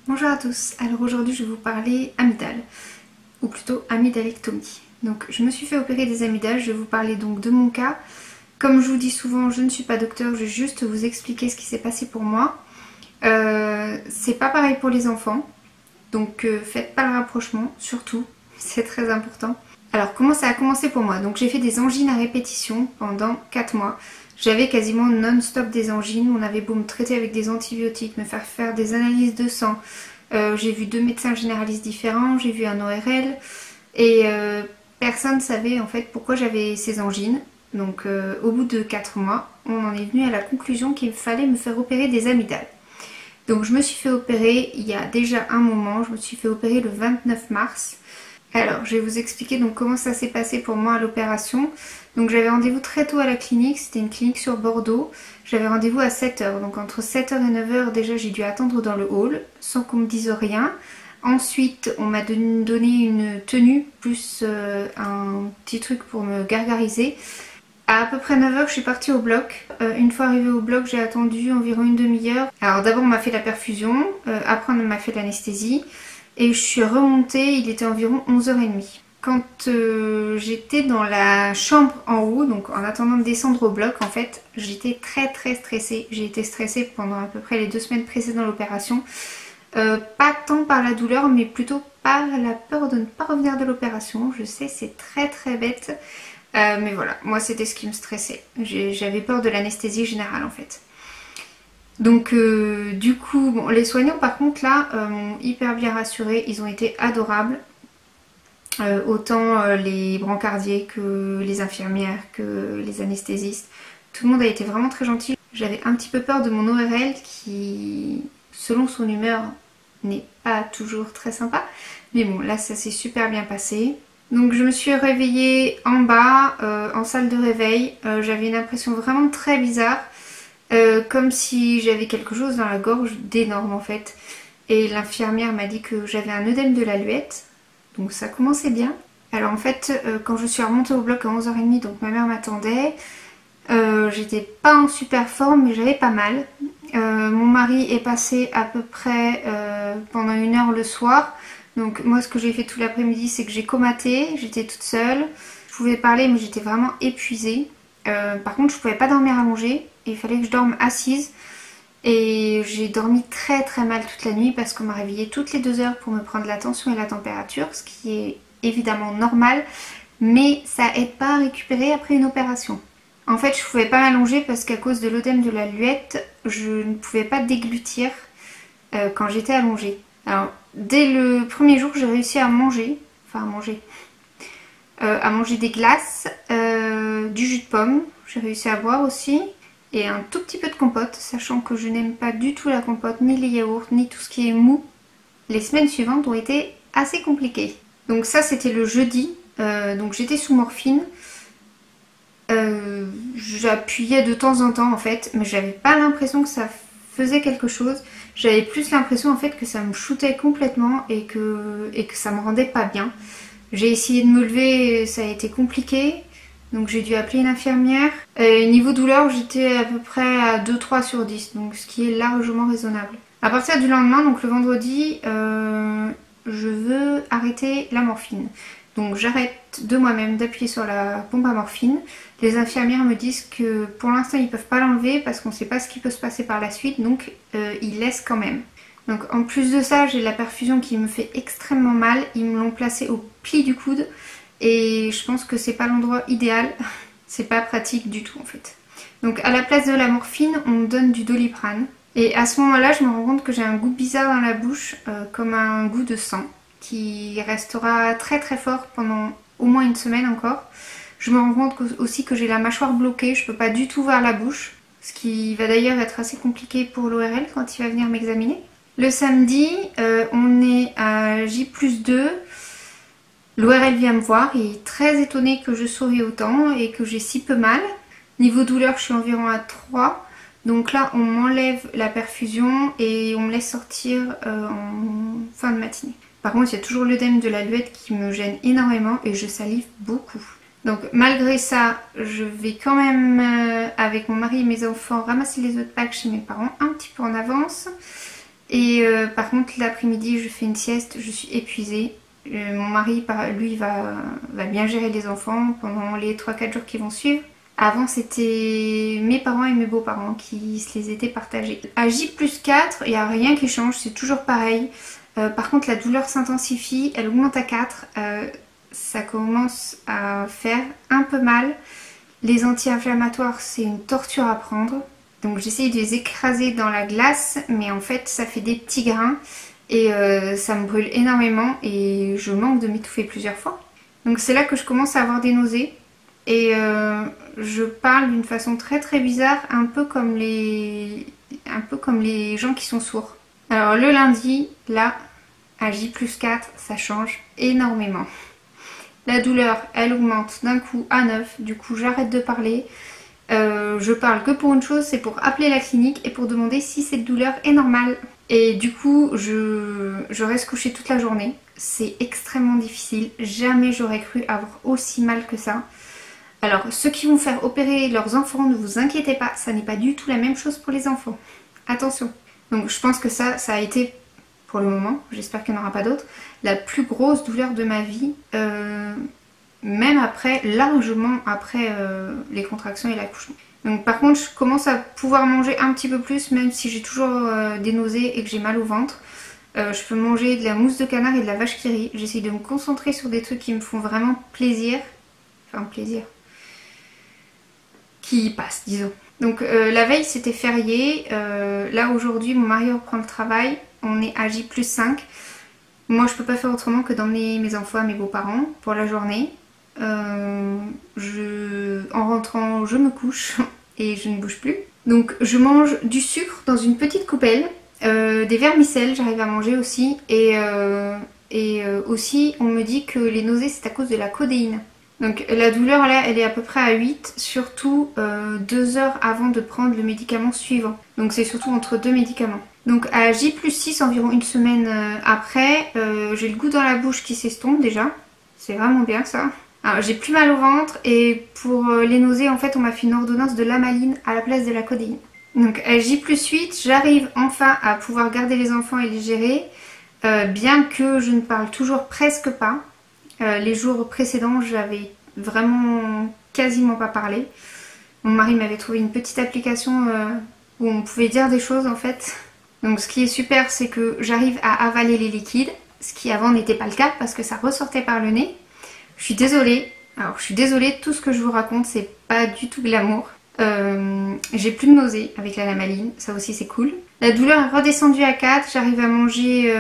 Bonjour à tous, alors aujourd'hui je vais vous parler amygdale, ou plutôt amygdalectomie. Donc je me suis fait opérer des amygdales, je vais vous parler donc de mon cas. Comme je vous dis souvent, je ne suis pas docteur, je vais juste vous expliquer ce qui s'est passé pour moi. C'est pas pareil pour les enfants, donc faites pas le rapprochement, surtout, c'est très important. Alors comment ça a commencé pour moi? Donc j'ai fait des angines à répétition pendant 4 mois. J'avais quasiment non-stop des angines, on avait beau me traiter avec des antibiotiques, me faire des analyses de sang. J'ai vu 2 médecins généralistes différents, j'ai vu un ORL et personne ne savait en fait pourquoi j'avais ces angines. Donc au bout de 4 mois, on en est venu à la conclusion qu'il fallait me faire opérer des amygdales. Donc je me suis fait opérer il y a déjà un moment, je me suis fait opérer le 29 mars. Alors, je vais vous expliquer donc comment ça s'est passé pour moi à l'opération. Donc j'avais rendez-vous très tôt à la clinique, c'était une clinique sur Bordeaux. J'avais rendez-vous à 7 h, donc entre 7 h et 9 h déjà j'ai dû attendre dans le hall sans qu'on me dise rien. Ensuite, on m'a donné une tenue plus un petit truc pour me gargariser. À peu près 9 h, je suis partie au bloc. Une fois arrivée au bloc, j'ai attendu environ une demi-heure. Alors d'abord on m'a fait la perfusion, après on m'a fait l'anesthésie. Et je suis remontée, il était environ 11 h 30. Quand j'étais dans la chambre en haut, donc en attendant de descendre au bloc, en fait, j'étais très stressée. J'ai été stressée pendant à peu près les 2 semaines précédant l'opération. Pas tant par la douleur, mais plutôt par la peur de ne pas revenir de l'opération. Je sais, c'est très bête. Mais voilà, moi c'était ce qui me stressait. J'avais peur de l'anesthésie générale en fait. Donc du coup, bon, les soignants par contre là m'ont hyper bien rassurée, ils ont été adorables. Autant les brancardiers que les infirmières, que les anesthésistes. Tout le monde a été vraiment très gentil. J'avais un petit peu peur de mon ORL qui, selon son humeur, n'est pas toujours très sympa. Mais bon, là ça s'est super bien passé. Donc je me suis réveillée en bas, en salle de réveil. J'avais une impression vraiment très bizarre. Comme si j'avais quelque chose dans la gorge d'énorme en fait. Et l'infirmière m'a dit que j'avais un œdème de la luette. Donc ça commençait bien. Alors en fait, quand je suis remontée au bloc à 11 h 30, donc ma mère m'attendait. J'étais pas en super forme, mais j'avais pas mal. Mon mari est passé à peu près pendant 1 heure le soir. Donc moi ce que j'ai fait tout l'après-midi, c'est que j'ai comaté. J'étais toute seule. Je pouvais parler, mais j'étais vraiment épuisée. Par contre, je pouvais pas dormir allongée. Il fallait que je dorme assise. Et j'ai dormi très mal toute la nuit parce qu'on m'a réveillée toutes les 2 heures pour me prendre la tension et la température, ce qui est évidemment normal, mais ça aide pas à récupérer après une opération. En fait, je pouvais pas m'allonger parce qu'à cause de l'œdème de la luette, je ne pouvais pas déglutir quand j'étais allongée. Alors, dès le premier jour, j'ai réussi à manger, à manger des glaces, du jus de pomme, j'ai réussi à boire aussi. Et un tout petit peu de compote, sachant que je n'aime pas du tout la compote, ni les yaourts, ni tout ce qui est mou. Les semaines suivantes ont été assez compliquées. Donc ça c'était le jeudi, donc j'étais sous morphine. J'appuyais de temps en temps en fait, mais j'avais pas l'impression que ça faisait quelque chose. J'avais plus l'impression en fait que ça me shootait complètement et que ça me rendait pas bien. J'ai essayé de me lever, ça a été compliqué. Donc j'ai dû appeler une infirmière. Niveau douleur, j'étais à peu près à 2-3 sur 10, donc ce qui est largement raisonnable. À partir du lendemain, donc le vendredi, je veux arrêter la morphine. Donc j'arrête de moi-même d'appuyer sur la pompe à morphine. Les infirmières me disent que pour l'instant ils peuvent pas l'enlever parce qu'on ne sait pas ce qui peut se passer par la suite, donc ils laissent quand même. Donc en plus de ça, j'ai la perfusion qui me fait extrêmement mal. Ils me l'ont placée au pli du coude. Et je pense que c'est pas l'endroit idéal, c'est pas pratique du tout en fait. Donc à la place de la morphine, on me donne du Doliprane. Et à ce moment-là, je me rends compte que j'ai un goût bizarre dans la bouche, comme un goût de sang, qui restera très fort pendant au moins une semaine encore. Je me rends compte aussi que j'ai la mâchoire bloquée, je peux pas du tout voir la bouche, ce qui va d'ailleurs être assez compliqué pour l'ORL quand il va venir m'examiner. Le samedi, on est à J+2. L'ORL vient me voir, il est très étonné que je souris autant et que j'ai si peu mal. Niveau douleur, je suis environ à 3. Donc là, on m'enlève la perfusion et on me laisse sortir en fin de matinée. Par contre, il y a toujours l'œdème de la luette qui me gêne énormément et je salive beaucoup. Donc malgré ça, je vais quand même avec mon mari et mes enfants ramasser les œufs de Pâques chez mes parents un petit peu en avance. Et par contre l'après-midi je fais une sieste, je suis épuisée. Mon mari lui va bien gérer les enfants pendant les 3-4 jours qui vont suivre. Avant c'était mes parents et mes beaux-parents qui se les étaient partagés. À J+4, il n'y a rien qui change, c'est toujours pareil. Par contre la douleur s'intensifie, elle augmente à 4. Ça commence à faire un peu mal. Les anti-inflammatoires c'est une torture à prendre. Donc j'essaye de les écraser dans la glace, mais en fait ça fait des petits grains. Et ça me brûle énormément et je manque de m'étouffer plusieurs fois. Donc c'est là que je commence à avoir des nausées. Et je parle d'une façon très très bizarre, un peu comme les gens qui sont sourds. Alors le lundi, là, à J+4, ça change énormément. La douleur, elle augmente d'un coup à 9, du coup j'arrête de parler. Je parle que pour une chose, c'est pour appeler la clinique et pour demander si cette douleur est normale. Et du coup, je reste couchée toute la journée. C'est extrêmement difficile. Jamais j'aurais cru avoir aussi mal que ça. Alors, ceux qui vont faire opérer leurs enfants, ne vous inquiétez pas, ça n'est pas du tout la même chose pour les enfants. Attention. Donc je pense que ça a été, pour le moment, j'espère qu'il n'y en aura pas d'autres, la plus grosse douleur de ma vie. Même après, largement après les contractions et l'accouchement. Donc par contre, je commence à pouvoir manger un petit peu plus, même si j'ai toujours des nausées et que j'ai mal au ventre. Je peux manger de la mousse de canard et de la vache qui rit. J'essaye de me concentrer sur des trucs qui me font vraiment plaisir. Enfin, plaisir. Qui passent, disons. Donc la veille, c'était férié. Là, aujourd'hui, mon mari reprend le travail. On est à J+5. Moi, je peux pas faire autrement que d'emmener mes enfants à mes beaux-parents pour la journée. En rentrant, je me couche et je ne bouge plus. Donc je mange du sucre dans une petite coupelle, des vermicelles, j'arrive à manger aussi, et aussi on me dit que les nausées c'est à cause de la codéine. Donc la douleur là elle est à peu près à 8, surtout 2 heures avant de prendre le médicament suivant. Donc c'est surtout entre deux médicaments. Donc à J+6, environ une semaine après, j'ai le goût dans la bouche qui s'estompe déjà. C'est vraiment bien ça. Alors j'ai plus mal au ventre et pour les nausées en fait on m'a fait une ordonnance de lamaline à la place de la codéine. Donc à J+8 j'arrive enfin à pouvoir garder les enfants et les gérer, bien que je ne parle toujours presque pas. Les jours précédents j'avais vraiment quasiment pas parlé. Mon mari m'avait trouvé une petite application où on pouvait dire des choses en fait. Donc ce qui est super c'est que j'arrive à avaler les liquides, ce qui avant n'était pas le cas parce que ça ressortait par le nez. Je suis désolée, alors je suis désolée, tout ce que je vous raconte c'est pas du tout glamour. J'ai plus de nausées avec la lamaline, ça aussi c'est cool. La douleur est redescendue à 4, j'arrive à manger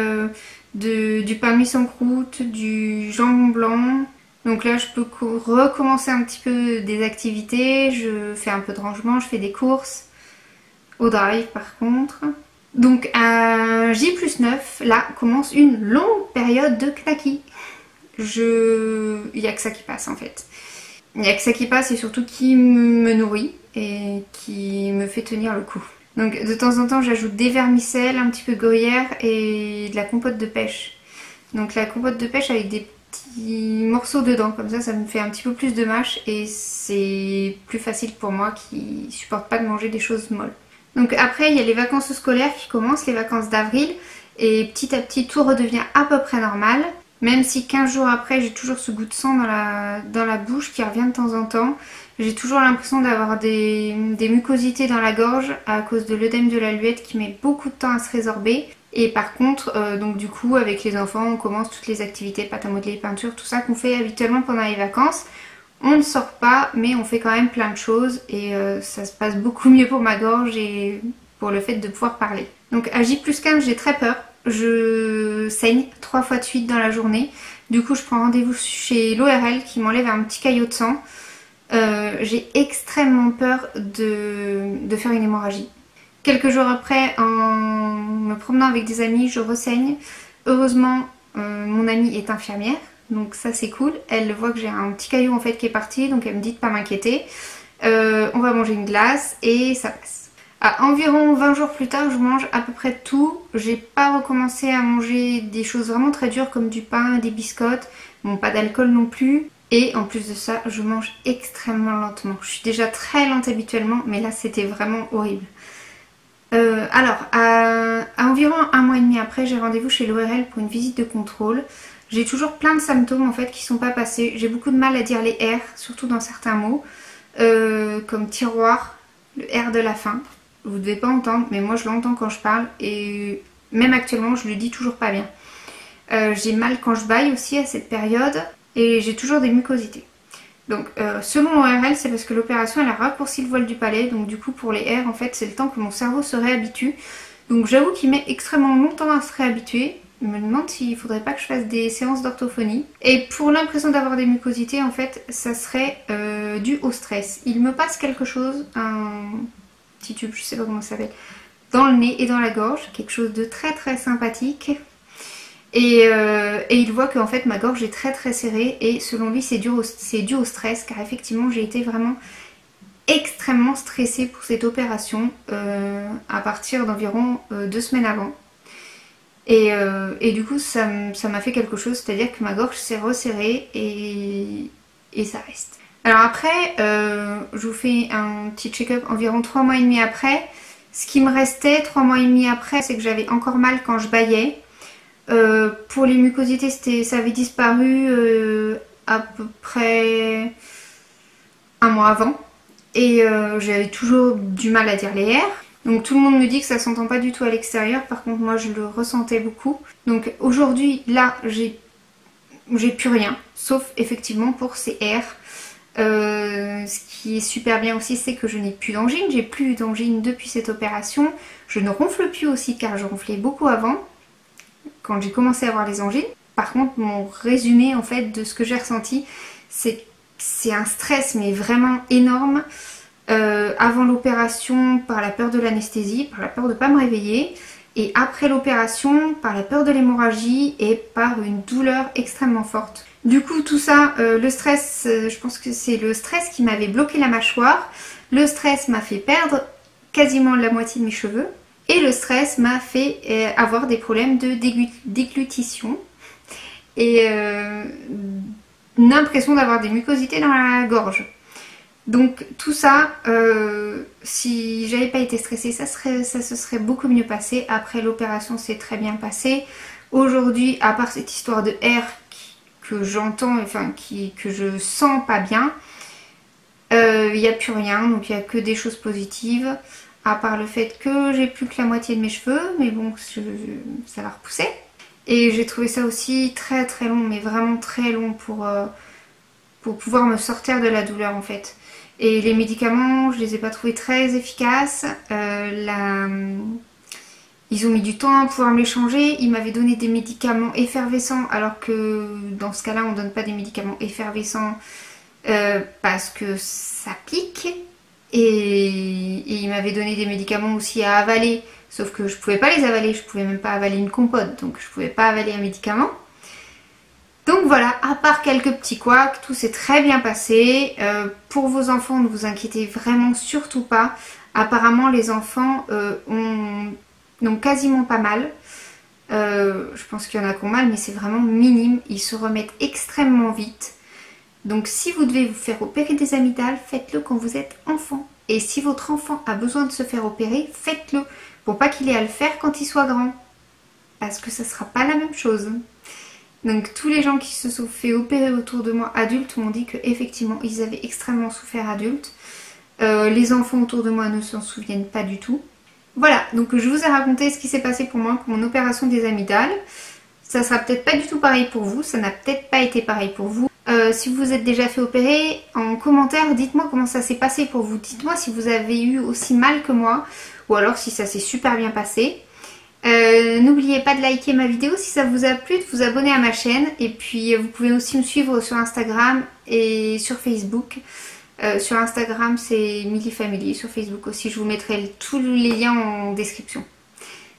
du pain mis sans croûte, du jambon blanc. Donc là je peux recommencer un petit peu des activités, je fais un peu de rangement, je fais des courses. Au drive par contre. Donc à J+9, là commence une longue période de knacky. Il n'y a que ça qui passe en fait. Il n'y a que ça qui passe et surtout qui me nourrit et qui me fait tenir le coup. Donc de temps en temps j'ajoute des vermicelles, un petit peu de gruyère et de la compote de pêche. Donc la compote de pêche avec des petits morceaux dedans, comme ça me fait un petit peu plus de mâche et c'est plus facile pour moi qui supporte pas de manger des choses molles. Donc après il y a les vacances scolaires qui commencent, les vacances d'avril, et petit à petit tout redevient à peu près normal. Même si 15 jours après j'ai toujours ce goût de sang dans la bouche qui revient de temps en temps. J'ai toujours l'impression d'avoir des mucosités dans la gorge à cause de l'œdème de la luette qui met beaucoup de temps à se résorber. Et par contre, donc du coup avec les enfants on commence toutes les activités, pâte à modeler, peinture, tout ça qu'on fait habituellement pendant les vacances. On ne sort pas mais on fait quand même plein de choses et ça se passe beaucoup mieux pour ma gorge et pour le fait de pouvoir parler. Donc à J+15 j'ai très peur. Je saigne 3 fois de suite dans la journée. Du coup je prends rendez-vous chez l'ORL qui m'enlève un petit caillot de sang. J'ai extrêmement peur de faire une hémorragie. Quelques jours après, en me promenant avec des amis, je ressaigne. Heureusement mon amie est infirmière, donc ça c'est cool. Elle voit que j'ai un petit caillou en fait qui est parti, donc elle me dit de pas m'inquiéter. On va manger une glace et ça passe. À environ 20 jours plus tard, je mange à peu près tout. J'ai pas recommencé à manger des choses vraiment très dures comme du pain, des biscottes. Bon, pas d'alcool non plus. Et en plus de ça, je mange extrêmement lentement. Je suis déjà très lente habituellement, mais là c'était vraiment horrible. Alors, à environ un mois et demi après, j'ai rendez-vous chez l'ORL pour une visite de contrôle. J'ai toujours plein de symptômes en fait qui sont pas passés. J'ai beaucoup de mal à dire les R, surtout dans certains mots, comme tiroir, le R de la fin. Vous devez pas entendre, mais moi je l'entends quand je parle et même actuellement je le dis toujours pas bien. J'ai mal quand je bâille aussi à cette période et j'ai toujours des mucosités. Donc selon l'ORL, c'est parce que l'opération elle a raccourci le voile du palais, donc du coup pour les R en fait c'est le temps que mon cerveau se réhabitue. Donc j'avoue qu'il met extrêmement longtemps à se réhabituer. Je me demande s'il faudrait pas que je fasse des séances d'orthophonie. Et pour l'impression d'avoir des mucosités en fait ça serait dû au stress. Il me passe quelque chose, un petit tube, je sais pas comment ça s'appelle, dans le nez et dans la gorge, quelque chose de très très sympathique. Et il voit qu'en fait ma gorge est très très serrée et selon lui c'est dû au stress car effectivement j'ai été vraiment extrêmement stressée pour cette opération à partir d'environ 2 semaines avant. Et du coup ça m'a fait quelque chose, c'est-à-dire que ma gorge s'est resserrée et ça reste. Alors après je vous fais un petit check-up environ 3 mois et demi après. Ce qui me restait 3 mois et demi après c'est que j'avais encore mal quand je bâillais. Pour les mucosités, ça avait disparu à peu près un mois avant. Et j'avais toujours du mal à dire les R. Donc tout le monde me dit que ça s'entend pas du tout à l'extérieur. Par contre moi je le ressentais beaucoup. Donc aujourd'hui là j'ai plus rien. Sauf effectivement pour ces R. Ce qui est super bien aussi c'est que je n'ai plus d'angine. J'ai plus d'angine depuis cette opération. Je ne ronfle plus aussi car je ronflais beaucoup avant, quand j'ai commencé à avoir les angines. Par contre mon résumé en fait de ce que j'ai ressenti c'est un stress mais vraiment énorme avant l'opération par la peur de l'anesthésie, par la peur de ne pas me réveiller, et après l'opération par la peur de l'hémorragie et par une douleur extrêmement forte. Du coup tout ça, le stress, je pense que c'est le stress qui m'avait bloqué la mâchoire, le stress m'a fait perdre quasiment la moitié de mes cheveux. Et le stress m'a fait avoir des problèmes de déglutition et une impression d'avoir des mucosités dans la gorge. Donc tout ça, si j'avais pas été stressée, ça se serait beaucoup mieux passé. Après l'opération, c'est très bien passé. Aujourd'hui, à part cette histoire de R que j'entends, enfin que je sens pas bien, il n'y a plus rien, donc il n'y a que des choses positives. À part le fait que j'ai plus que la moitié de mes cheveux, mais bon, ça va repousser. Et j'ai trouvé ça aussi très très long, mais vraiment très long pour pouvoir me sortir de la douleur en fait. Et les médicaments, je les ai pas trouvés très efficaces. Ils ont mis du temps à pouvoir me les changer. Ils m'avaient donné des médicaments effervescents, alors que dans ce cas-là, on donne pas des médicaments effervescents parce que ça pique. Et il m'avait donné des médicaments aussi à avaler, sauf que je pouvais pas les avaler, je pouvais même pas avaler une compote, donc je pouvais pas avaler un médicament. Donc voilà, à part quelques petits couacs, tout s'est très bien passé. Pour vos enfants, ne vous inquiétez vraiment surtout pas. Apparemment les enfants n'ont quasiment pas mal. Je pense qu'il y en a qui ont mal, mais c'est vraiment minime, ils se remettent extrêmement vite. Donc si vous devez vous faire opérer des amygdales, faites-le quand vous êtes enfant. Et si votre enfant a besoin de se faire opérer, faites-le pour pas qu'il ait à le faire quand il soit grand. Parce que ça sera pas la même chose. Donc tous les gens qui se sont fait opérer autour de moi adultes m'ont dit qu'effectivement ils avaient extrêmement souffert adultes. Les enfants autour de moi ne s'en souviennent pas du tout. Voilà, donc je vous ai raconté ce qui s'est passé pour moi pour mon opération des amygdales. Ça sera peut-être pas du tout pareil pour vous, ça n'a peut-être pas été pareil pour vous. Si vous êtes déjà fait opérer, en commentaire, dites-moi comment ça s'est passé pour vous. Dites-moi si vous avez eu aussi mal que moi, ou alors si ça s'est super bien passé. N'oubliez pas de liker ma vidéo si ça vous a plu, de vous abonner à ma chaîne. Et puis vous pouvez aussi me suivre sur Instagram et sur Facebook. Sur Instagram c'est Milly-Family, sur Facebook aussi je vous mettrai tous les liens en description.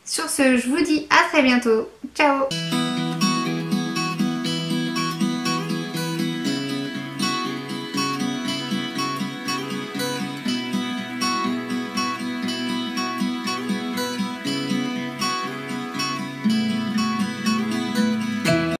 Sur ce, je vous dis à très bientôt. Ciao!